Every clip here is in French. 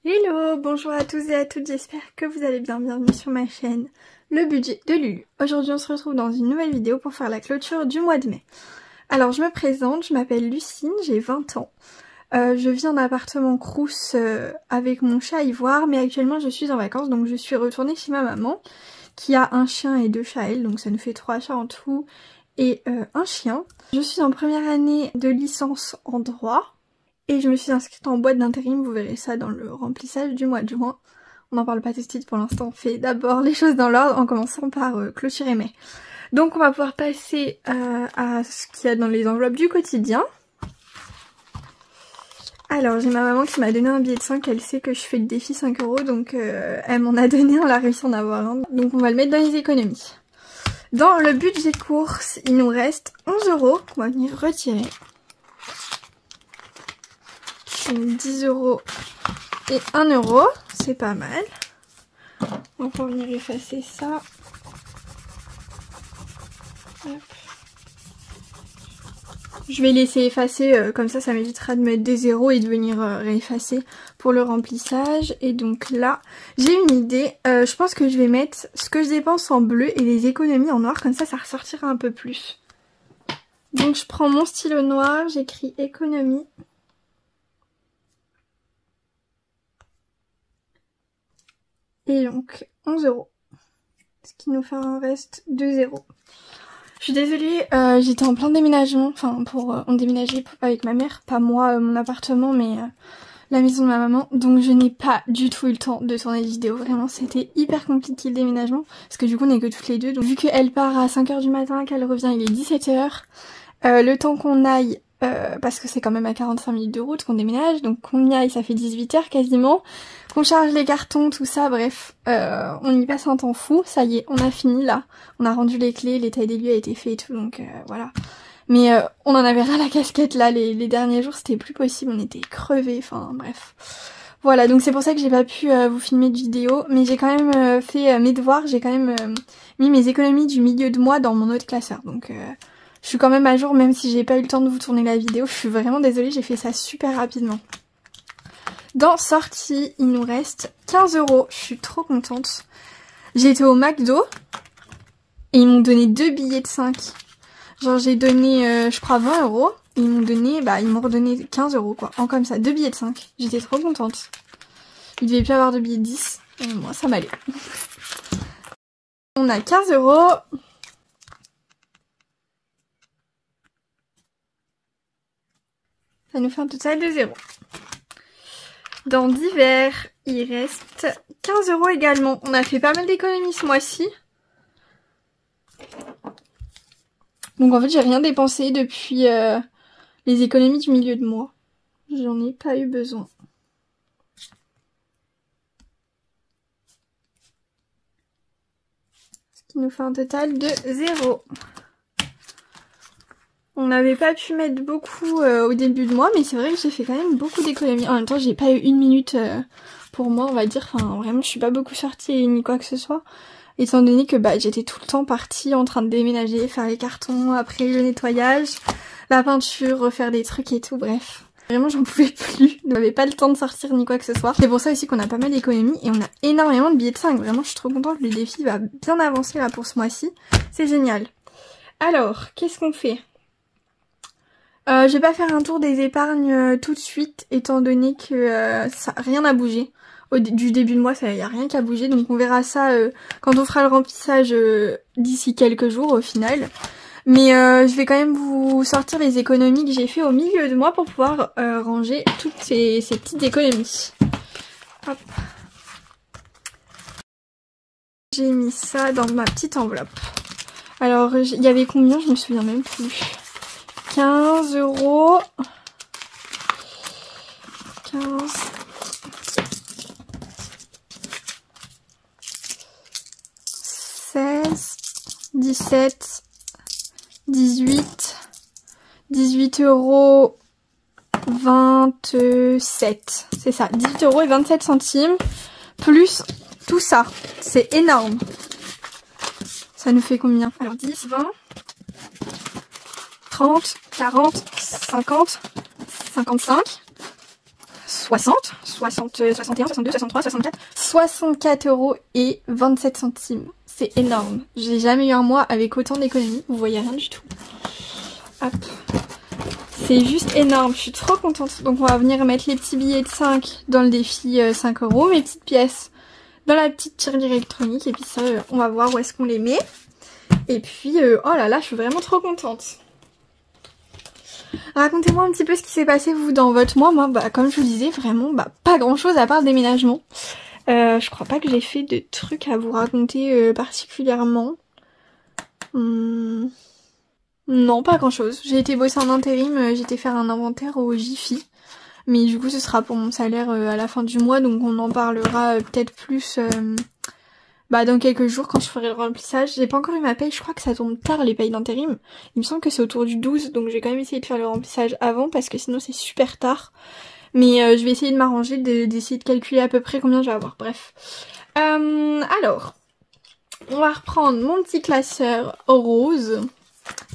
Hello, bonjour à tous et à toutes, j'espère que vous allez bien, bienvenue sur ma chaîne Le Budget de Lulu. Aujourd'hui on se retrouve dans une nouvelle vidéo pour faire la clôture du mois de mai. Alors je me présente, je m'appelle Lucine, j'ai 20 ans. Je vis en appartement Crous avec mon chat Ivoire, mais actuellement je suis en vacances, donc je suis retournée chez ma maman qui a un chien et 2 chats elle, donc ça nous fait 3 chats en tout et un chien. Je suis en première année de licence en droit. Et je me suis inscrite en boîte d'intérim, vous verrez ça dans le remplissage du mois de juin. On n'en parle pas tout de suite pour l'instant, on fait d'abord les choses dans l'ordre en commençant par clôturer mai. Donc on va pouvoir passer à ce qu'il y a dans les enveloppes du quotidien. Alors j'ai ma maman qui m'a donné un billet de 5, elle sait que je fais le défi 5 €, donc elle m'en a donné, on a réussi à en avoir un. Donc on va le mettre dans les économies. Dans le budget course, il nous reste 11 € qu'on va venir retirer. 10 € et 1 €, c'est pas mal. On va venir effacer ça. Hop. Je vais laisser effacer, comme ça m'évitera de mettre des zéros et de venir réeffacer pour le remplissage. Et donc là, j'ai une idée. Je pense que je vais mettre ce que je dépense en bleu et les économies en noir, comme ça ressortira un peu plus. Donc je prends mon stylo noir, j'écris économie. Et donc 11 €, ce qui nous fait un reste de 0. Je suis désolée, j'étais en plein déménagement, enfin on déménageait avec ma mère, pas moi mon appartement mais la maison de ma maman, donc je n'ai pas du tout eu le temps de tourner des vidéos, vraiment c'était hyper compliqué le déménagement, parce que du coup on n'est que toutes les deux, donc vu qu'elle part à 5 h du matin, qu'elle revient il est 17 h, le temps qu'on aille, parce que c'est quand même à 45 minutes de route qu'on déménage, donc qu'on y aille ça fait 18 h quasiment, qu'on charge les cartons, tout ça, bref, on y passe un temps fou, ça y est, on a fini là, on a rendu les clés, l'état des lieux a été fait et tout, donc voilà. Mais on en avait ras la casquette là, les derniers jours c'était plus possible, on était crevés, enfin bref. Voilà, donc c'est pour ça que j'ai pas pu vous filmer de vidéo, mais j'ai quand même fait mes devoirs, j'ai quand même mis mes économies du milieu de mois dans mon autre classeur, donc je suis quand même à jour même si j'ai pas eu le temps de vous tourner la vidéo, je suis vraiment désolée, j'ai fait ça super rapidement. Dans sortie, il nous reste 15 €, je suis trop contente. J'ai été au McDo et ils m'ont donné 2 billets de 5. Genre j'ai donné je crois 20 € et ils m'ont donné, ils m'ont redonné 15 € quoi, en comme ça, 2 billets de 5. J'étais trop contente. Il devait plus avoir de billets de 10, et moi ça m'allait. On a 15 €. Ça nous fait un total de 0. Dans divers, il reste 15 € également. On a fait pas mal d'économies ce mois-ci. Donc en fait j'ai rien dépensé depuis les économies du milieu de mois. J'en ai pas eu besoin. Ce qui nous fait un total de 0. On n'avait pas pu mettre beaucoup au début de mois, mais c'est vrai que j'ai fait quand même beaucoup d'économies. En même temps, j'ai pas eu une minute pour moi, on va dire. Enfin, vraiment, je suis pas beaucoup sortie ni quoi que ce soit. Étant donné que j'étais tout le temps partie en train de déménager, faire les cartons, après le nettoyage, la peinture, refaire des trucs et tout, bref. Vraiment, j'en pouvais plus. On n'avait pas le temps de sortir ni quoi que ce soit. C'est pour ça aussi qu'on a pas mal d'économies et on a énormément de billets de 5. Vraiment, je suis trop contente. Le défi va bien avancer là pour ce mois-ci. C'est génial. Alors, qu'est-ce qu'on fait ? Je vais pas faire un tour des épargnes tout de suite, étant donné que rien n'a bougé. Du début de mois, il n'y a rien qui a bougé, donc on verra ça quand on fera le remplissage d'ici quelques jours au final. Mais je vais quand même vous sortir les économies que j'ai fait au milieu de mois pour pouvoir ranger toutes ces petites économies. Hop. J'ai mis ça dans ma petite enveloppe. Alors, il y avait combien? Je me souviens même plus. 15 €. 15. 16. 17. 18. 18 € 27. C'est ça, 18 € et 27 centimes. Plus tout ça. C'est énorme. Ça nous fait combien? Alors 10, 20. 30, 40, 50, 55, 60, 60, 61, 62, 63, 64, 64 € et 27 centimes. C'est énorme. J'ai jamais eu un mois avec autant d'économies. Vous voyez rien du tout. Hop. C'est juste énorme. Je suis trop contente. Donc on va venir mettre les petits billets de 5 dans le défi 5 €. Mes petites pièces dans la petite tirelire électronique. Et puis ça, on va voir où est-ce qu'on les met. Et puis, oh là là, je suis vraiment trop contente. Racontez-moi un petit peu ce qui s'est passé vous dans votre mois. Moi, bah, comme je vous disais, vraiment, bah, pas grand chose à part le déménagement. Je crois pas que j'ai fait de trucs à vous raconter particulièrement. Non, pas grand chose. J'ai été bosser en intérim, j'ai été faire un inventaire au Jiffy. Mais du coup, ce sera pour mon salaire à la fin du mois, donc on en parlera peut-être plus dans quelques jours quand je ferai le remplissage. J'ai pas encore eu ma paye, je crois que ça tombe tard les payes d'intérim. Il me semble que c'est autour du 12, donc je vais quand même essayer de faire le remplissage avant parce que sinon c'est super tard. Mais je vais essayer de m'arranger, d'essayer de calculer à peu près combien je vais avoir. Bref. Alors, on va reprendre mon petit classeur rose.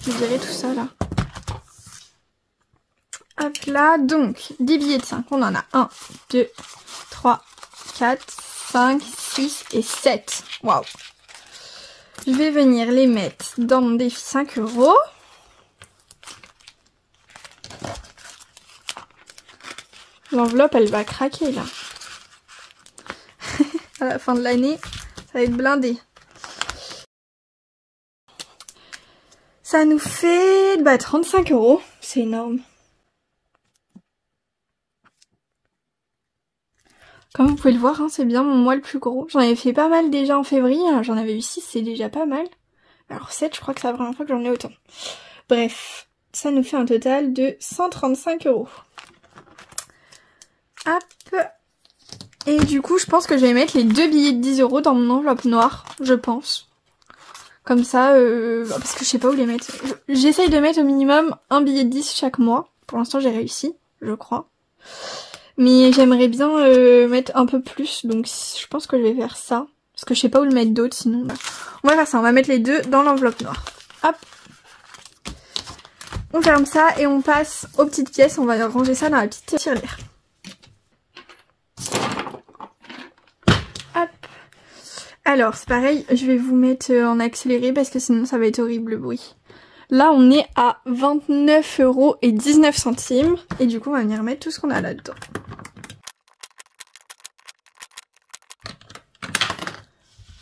Je dirais tout ça là. Hop là, donc, des billets de 5. On en a 1, 2, 3, 4, 5, 6 et 7. Waouh. Je vais venir les mettre dans mon défi 5 €. L'enveloppe, elle va craquer là. À la fin de l'année, ça va être blindé. Ça nous fait 35 €. C'est énorme. Comme vous pouvez le voir, hein, c'est bien mon mois le plus gros. J'en avais fait pas mal déjà en février. J'en avais eu 6, c'est déjà pas mal. Alors 7, je crois que c'est la première fois que j'en ai autant. Bref, ça nous fait un total de 135 €. Hop. Et du coup, je pense que je vais mettre les 2 billets de 10 € dans mon enveloppe noire, je pense. Comme ça, parce que je sais pas où les mettre. J'essaye de mettre au minimum un billet de 10 chaque mois. Pour l'instant, j'ai réussi, je crois. Mais j'aimerais bien mettre un peu plus, donc je pense que je vais faire ça. Parce que je sais pas où le mettre d'autres, sinon... Bah, on va faire ça, on va mettre les deux dans l'enveloppe noire. Hop. On ferme ça et on passe aux petites pièces, on va ranger ça dans la petite tirelire. Hop. Alors, c'est pareil, je vais vous mettre en accéléré parce que sinon ça va être horrible le bruit. Là, on est à 29,19 €. Et du coup, on va venir mettre tout ce qu'on a là-dedans.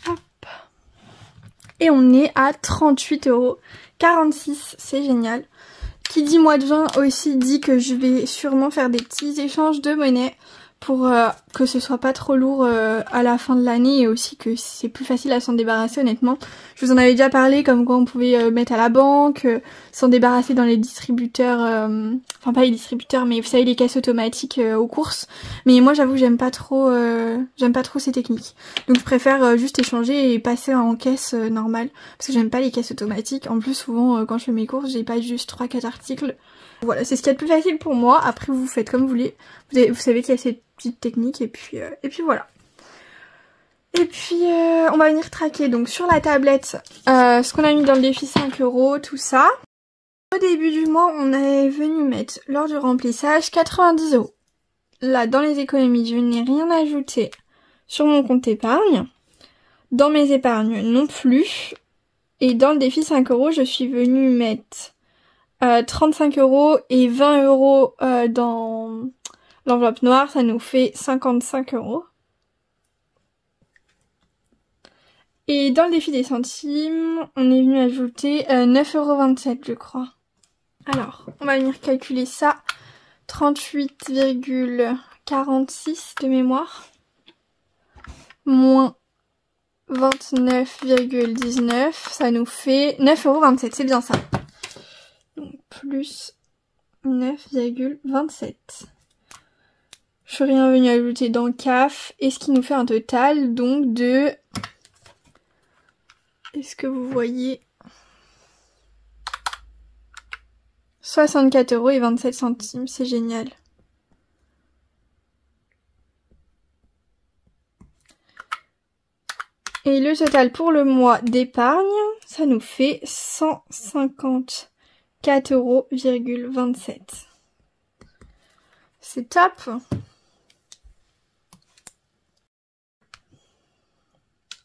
Hop. Et on est à 38,46 €. C'est génial. Qui dit mois de juin aussi dit que je vais sûrement faire des petits échanges de monnaie pour que ce soit pas trop lourd à la fin de l'année et aussi que c'est plus facile à s'en débarrasser honnêtement. Je vous en avais déjà parlé comme quoi on pouvait mettre à la banque, s'en débarrasser dans les distributeurs, enfin pas les distributeurs mais vous savez les caisses automatiques aux courses. Mais moi j'avoue j'aime pas trop ces techniques. Donc je préfère juste échanger et passer en caisse normale parce que j'aime pas les caisses automatiques. En plus souvent quand je fais mes courses j'ai pas juste 3-4 articles. Voilà, c'est ce qu'il y a de plus facile pour moi. Après vous faites comme vous voulez. Vous savez qu'il y a cette petite technique et puis voilà. Et puis on va venir traquer donc sur la tablette ce qu'on a mis dans le défi 5 €, tout ça. Au début du mois, on est venu mettre lors du remplissage 90 €. Là, dans les économies, je n'ai rien ajouté sur mon compte épargne. Dans mes épargnes non plus. Et dans le défi 5 €, je suis venue mettre 35 € et 20 € dans l'enveloppe noire, ça nous fait 55 €. Et dans le défi des centimes, on est venu ajouter 9,27 € je crois. Alors, on va venir calculer ça. 38,46 de mémoire. Moins 29,19, ça nous fait 9,27 €, c'est bien ça. Donc plus 9,27. Je suis rien venu ajouter dans le CAF. Et ce qui nous fait un total donc de... Est-ce que vous voyez 64,27 €, c'est génial. Et le total pour le mois d'épargne, ça nous fait 154,27 €. C'est top.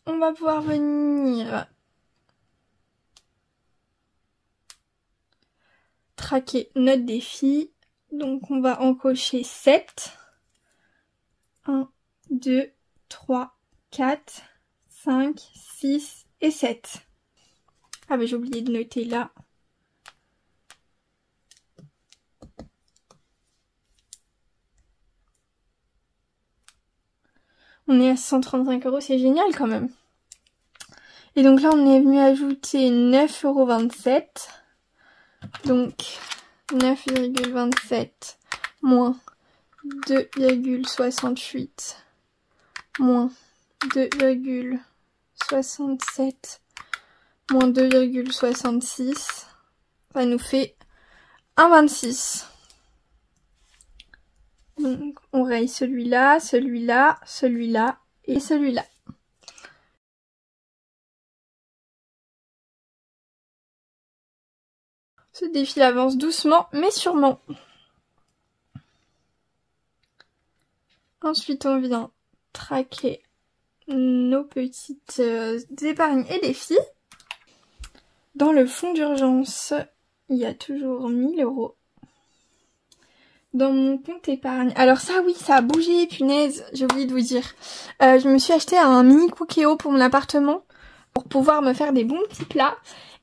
on va pouvoir venir traquer notre défi. Donc on va encocher 7. 1, 2, 3, 4, 5, 6 et 7. Ah bah j'ai oublié de noter là. On est à 135 €, c'est génial quand même. Et donc là on est venu ajouter 9,27 €. Donc 9,27 moins 2,68 moins 2,67 moins 2,66, ça nous fait 1,26. Donc on raye celui-là, celui-là, celui-là et celui-là. Ce défi avance doucement mais sûrement. Ensuite on vient traquer nos petites épargnes et défis. Dans le fonds d'urgence, il y a toujours 1 000 €. Dans mon compte épargne. Alors ça oui, ça a bougé, punaise, j'ai oublié de vous dire. Je me suis acheté un mini Cookéo pour mon appartement pour pouvoir me faire des bons petits plats.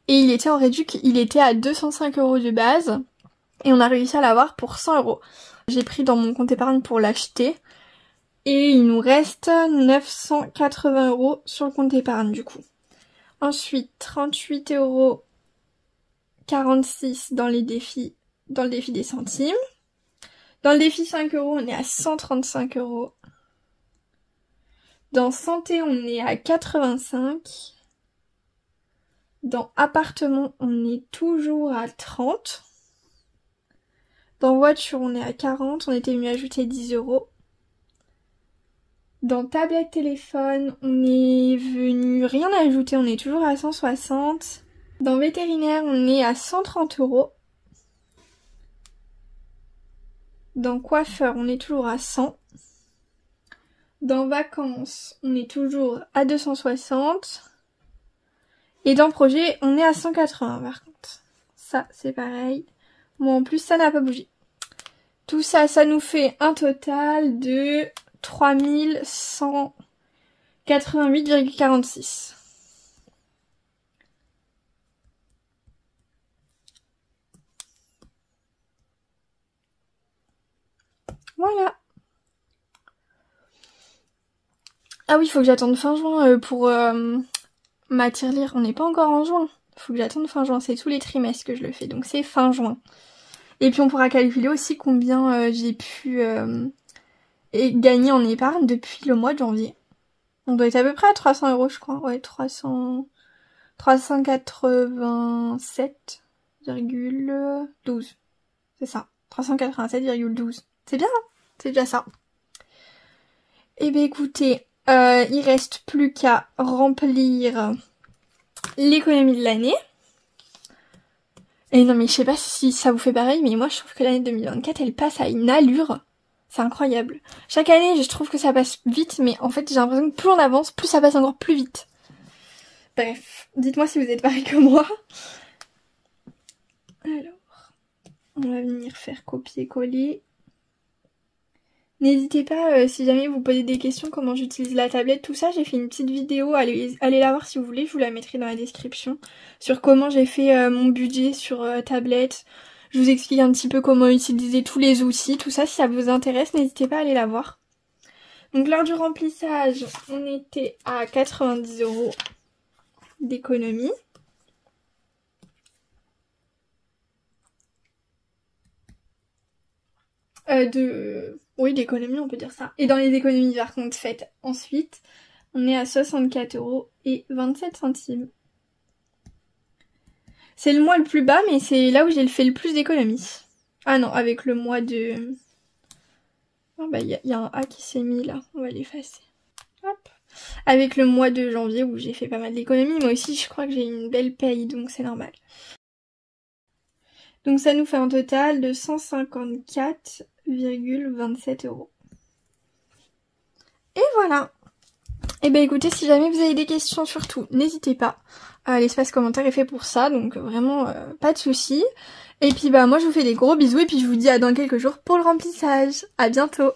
Et il était en réduc, il était à 205 € de base. Et on a réussi à l'avoir pour 100 €. J'ai pris dans mon compte épargne pour l'acheter. Et il nous reste 980 € sur le compte épargne du coup. Ensuite, 38,46 € dans le défi des centimes. Dans le défi 5 €, on est à 135 €. Dans santé, on est à 85. Dans appartement, on est toujours à 30. Dans voiture, on est à 40. On était venu ajouter 10 €. Dans tablette téléphone, on est venu rien ajouter, on est toujours à 160. Dans vétérinaire, on est à 130 €. Dans coiffeur, on est toujours à 100. Dans vacances, on est toujours à 260. Et dans projet, on est à 180 par contre. Ça, c'est pareil. Moi, en plus, ça n'a pas bougé. Tout ça, ça nous fait un total de 3188,46. Voilà. Ah oui, il faut que j'attende fin juin pour ma tirelire. On n'est pas encore en juin. Il faut que j'attende fin juin. C'est tous les trimestres que je le fais. Donc c'est fin juin. Et puis on pourra calculer aussi combien j'ai pu gagner en épargne depuis le mois de janvier. On doit être à peu près à 300 € je crois. Ouais, 387,12. C'est ça. 387,12. C'est bien, hein, c'est déjà ça. Et bien écoutez, il reste plus qu'à remplir l'économie de l'année. Et non mais je sais pas si ça vous fait pareil, mais moi je trouve que l'année 2024 elle passe à une allure. C'est incroyable. Chaque année je trouve que ça passe vite, mais en fait j'ai l'impression que plus on avance, plus ça passe encore plus vite. Bref, dites-moi si vous êtes pareil que moi. Alors, on va venir faire copier-coller. N'hésitez pas, si jamais vous posez des questions, comment j'utilise la tablette, tout ça, j'ai fait une petite vidéo, allez la voir si vous voulez, je vous la mettrai dans la description, sur comment j'ai fait mon budget sur tablette. Je vous explique un petit peu comment utiliser tous les outils, tout ça, si ça vous intéresse, n'hésitez pas à aller la voir. Donc lors du remplissage, on était à 90 € d'économie. Oui, d'économie, on peut dire ça. Et dans les économies par contre faites ensuite, on est à 64,27 €. C'est le mois le plus bas, mais c'est là où j'ai fait le plus d'économies. Ah non, avec le mois de... Oh bah, y a un A qui s'est mis là, on va l'effacer. Hop. Avec le mois de janvier où j'ai fait pas mal d'économies, moi aussi je crois que j'ai une belle paye, donc c'est normal. Donc ça nous fait un total de 154,27 €. Et voilà. Et ben écoutez, si jamais vous avez des questions surtout, n'hésitez pas. L'espace commentaire est fait pour ça, donc vraiment pas de soucis. Et puis bah moi je vous fais des gros bisous et puis je vous dis à dans quelques jours pour le remplissage. À bientôt.